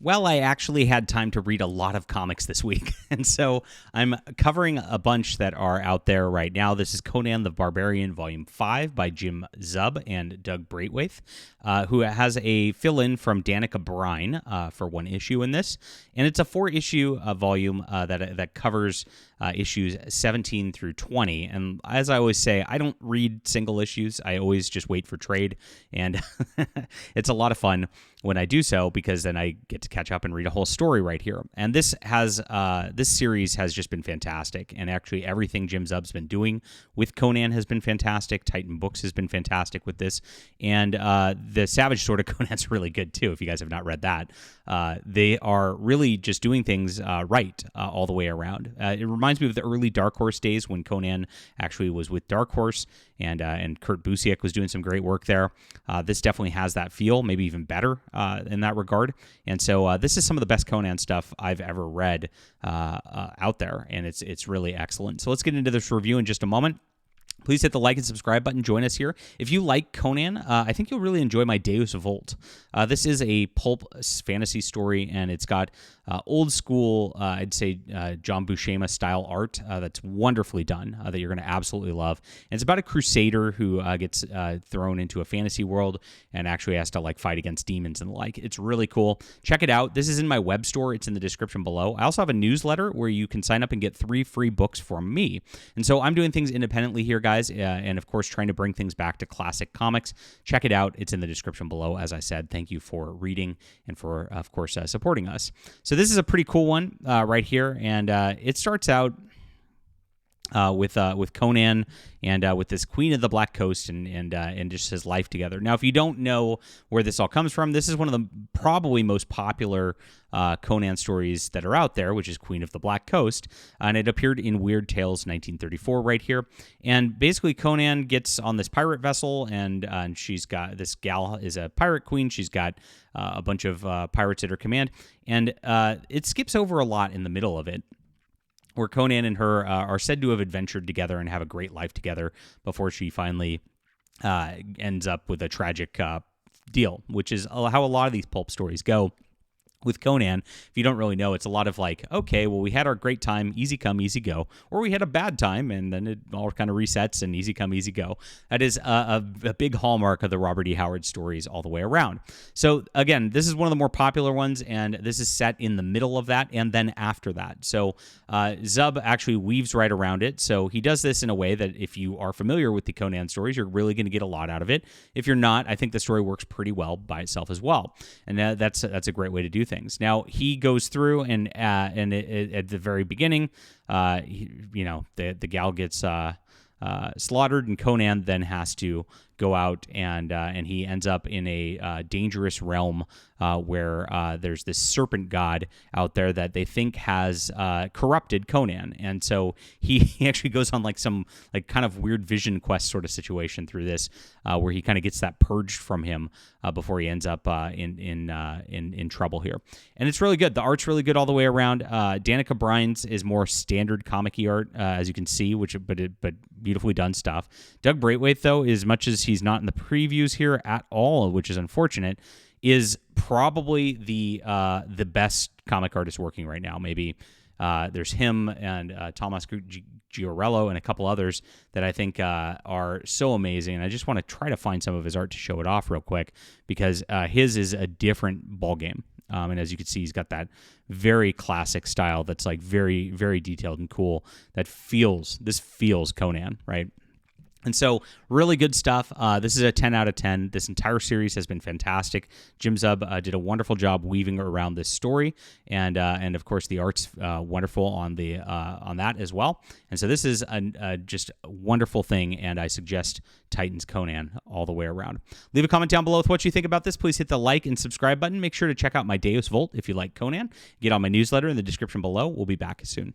Well, I actually had time to read a lot of comics this week, and so I'm covering a bunch that are out there right now. This is Conan the Barbarian, Volume 5 by Jim Zub and Doug Braithwaite, who has a fill-in from Danica Brine for one issue in this, and it's a 4-issue volume that covers issues 17 through 20. And as I always say, I don't read single issues. I always just wait for trade, and it's a lot of fun when I do so, because then I get to catch up and read a whole story right here. And this series has just been fantastic, and actually everything Jim Zub's been doing with Conan has been fantastic. Titan Books has been fantastic with this, and the Savage Sword of Conan's really good too. If you guys have not read that, they are really just doing things right all the way around. It reminds me of the early Dark Horse days when Conan actually was with Dark Horse, and Kurt Busiek was doing some great work there. This definitely has that feel, maybe even better in that regard. And so this is some of the best Conan stuff I've ever read out there, and it's really excellent. So let's get into this review in just a moment. Please hit the like and subscribe button. Join us here. If you like Conan, I think you'll really enjoy my Deus Vult. This is a pulp fantasy story, and it's got old school, I'd say, John Buscema style art that's wonderfully done, that you're going to absolutely love. And it's about a crusader who gets thrown into a fantasy world and actually has to fight against demons and the like. It's really cool. Check it out. This is in my web store. It's in the description below. I also have a newsletter where you can sign up and get 3 free books from me. And so I'm doing things independently here, guys. And of course, trying to bring things back to classic comics. Check it out. It's in the description below. As I said, thank you for reading and for, of course, supporting us. So this is a pretty cool one right here, and it starts out with Conan and with this Queen of the Black Coast and just his life together. Now, if you don't know where this all comes from, this is one of the probably most popular Conan stories that are out there, which is Queen of the Black Coast, and it appeared in Weird Tales 1934 right here. And basically, Conan gets on this pirate vessel, and she's got, this gal is a pirate queen. She's got a bunch of pirates at her command, and it skips over a lot in the middle of it, where Conan and her are said to have adventured together and have a great life together before she finally ends up with a tragic deal, which is how a lot of these pulp stories go. With Conan, if you don't really know, it's a lot of okay, well, we had our great time, easy come, easy go, or we had a bad time, and then it all kind of resets and easy come, easy go. That is a big hallmark of the Robert E. Howard stories all the way around. So again, this is one of the more popular ones, and this is set in the middle of that and then after that. So Zub actually weaves right around it. So he does this in a way that if you are familiar with the Conan stories, you're really going to get a lot out of it. If you're not, I think the story works pretty well by itself as well, and that's a great way to do things. Now, he goes through and at the very beginning, the gal gets slaughtered, and Conan then has to go out and he ends up in a dangerous realm where there's this serpent god out there that they think has corrupted Conan, and so he actually goes on some kind of weird vision quest sort of situation through this, where he kind of gets that purged from him before he ends up in trouble here. And it's really good. The art's really good all the way around. Danica Brine's is more standard comic-y art, as you can see, but beautifully done stuff. Doug Braithwaite, though, as much as he's not in the previews here at all, which is unfortunate, is probably the best comic artist working right now. Maybe there's him and Thomas Giorello and a couple others that I think are so amazing. And I just want to try to find some of his art to show it off real quick, because his is a different ballgame. And as you can see, he's got that very classic style that's very, very detailed and cool. This feels Conan, right? And so, really good stuff. This is a 10 out of 10. This entire series has been fantastic. Jim Zub did a wonderful job weaving around this story, and of course, the art's wonderful on that as well. And so, this is just a wonderful thing, and I suggest Titans Conan all the way around. Leave a comment down below with what you think about this. Please hit the like and subscribe button. Make sure to check out my Deus Vult if you like Conan. Get on my newsletter in the description below. We'll be back soon.